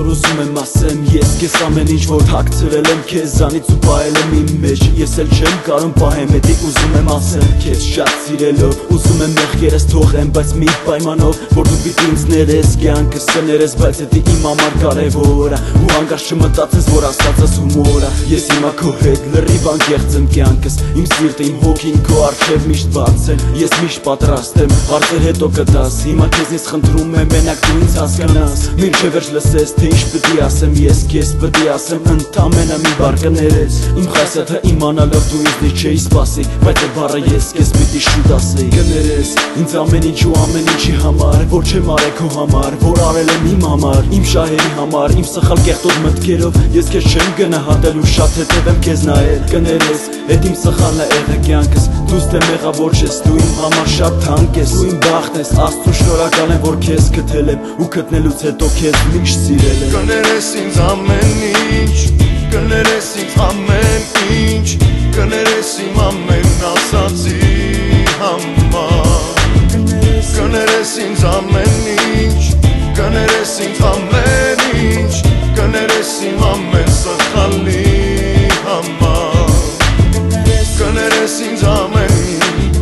որ ուզում եմ ասեմ Ես կես ամեն ինչ որ հագցրել եմ քեզանից ու պահել եմ իմ մեջ Ես էլ չեմ կարում պահեմ էդի ուզում եմ ասեմ Քեզ շատ սիրելով ուզում եմ մեղքերս թողեմ Բայց մի պայմանով որ դու պիտի ինձ ներես Կյանքս կներես բայց էդի իմ համար կարևոր ա Ու հանգարց չմտածես որ ասածս հումոր ա Ես հիմա քո հետ լրիվ անկեղծ եմ կյանքս Իմ սիրտը իմ հոգին քո առջև միշտ բաց են Ես միշտ պատրաստ եմ հարցեր հետո կտաս Հիմա քեզնից խնդրում եմ մենակ դու ինձ հասկանաս Մինչև վերջ լսես թե ինչ պիտի ասեմ Ես քեզ պիտի ասեմ ընդամենը մի բառ կներես Իմ խասյաթը իմանալով դու ինձնից չէի սպասի Բայց այդ բառը ես քեզ պիտի շուտ ասեի Կներես ինձ ամեն ինչ ու ամեն ինչի համար Որ չեմ արել քո համար Որ արել եմ իմ համար Իմ շահերի համար Իմ սխալ կեղտոտ մտքերով Ես քեզ չեմ գնահատել ու շատ հետևեմ քեզ նայել Կներես էդ իմ սխալն է եղել կյանքս Դուս դե մեղավոր չես Դու իմ համար շատ թանկ ես Դու իմ բախտն ես Աստծո շնորհակալ եմ որ քեզ գտել եմ Ու գտնելուց հետո քեզ միշտ սիրել եմ Կներես ինձ ամեն ինչ Կներես ինձ ամեն ինչ Կներես իմ ամեն ասածի համար Կներես ինձ ամեն ինչ Կներես ինձ ամեն ինչ Կներես իմ ամեն սխալի համար Կներես ինձ ամեն ինչ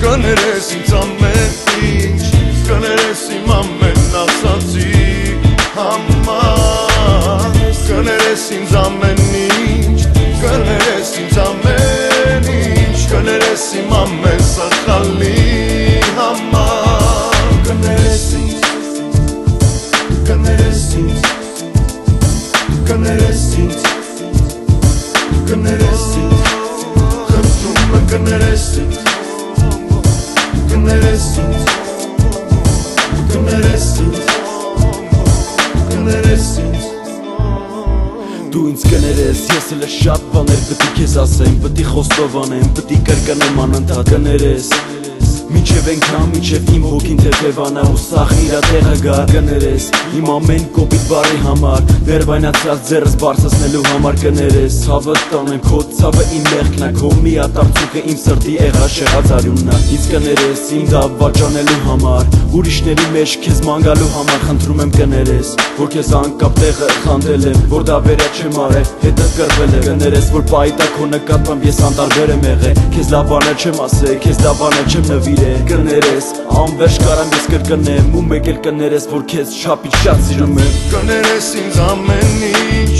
Կներես ինձ ամեն ինչ Կներես իմ ամեն ասածի համար Կներես ինձ ամեն ինչ Կներես ինձ ամեն ինչ Կներես իմ ամեն սխալի համար Կներես ինձ Կներես ինձ Կներես ինձ Կներես ինձ Խնդրում եմ կներես ինձ Կներես ինձ Կներես ինձ Կներես ինձ Դու ինձ կներես, ես էլ շատ բաներ պտի քեզ ասեմ Պտի խոստովանեմ, պտի կրկնեմ անընդհատ Կներես Մինչև ենքան, մինչև իմ հոգին թեթևանա ու սաղ իրա տեղը գա Կներես, իմ ամեն կոպիտ բարի համար Ներվայնացած ձեռս բարձրացնելու համար Կներես, ցավը տանեմ, քո ցավը իմ մեղքն ա Քո միատարծուկը իմ սրտի եղած շեղած արյունն ա Ինձ կներես, իմ դա վաճանելու համար Ուրիշների մեջ քեզ մանգալու համար Խնդրում եմ կներես, որ քեզ անկապ տեղը խանդել եմ Որ դա վերա չեմ արել, հետը կռվել եմ Կներես, որ պայտա քո նկատմամբ ես անտարբեր եմ եղել Քեզ լավ բաներ չեմ ասել, քեզ լավ բաներ չեմ նվիրել Կներես, անվերջ կարամ ես կրկնեմ Ու մեկ էլ կներես, որ քեզ շապից շատ սիրում եմ Կներես ինձ ամեն ինչ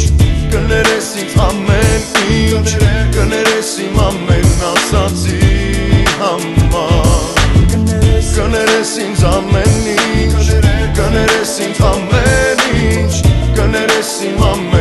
Կներես ինձ ամեն ինչ Կներես իմ ամեն ասածի համար Կներես ինձ ամեն ինչ Կներես ինձ ամեն ինչ Կներես իմ ամեն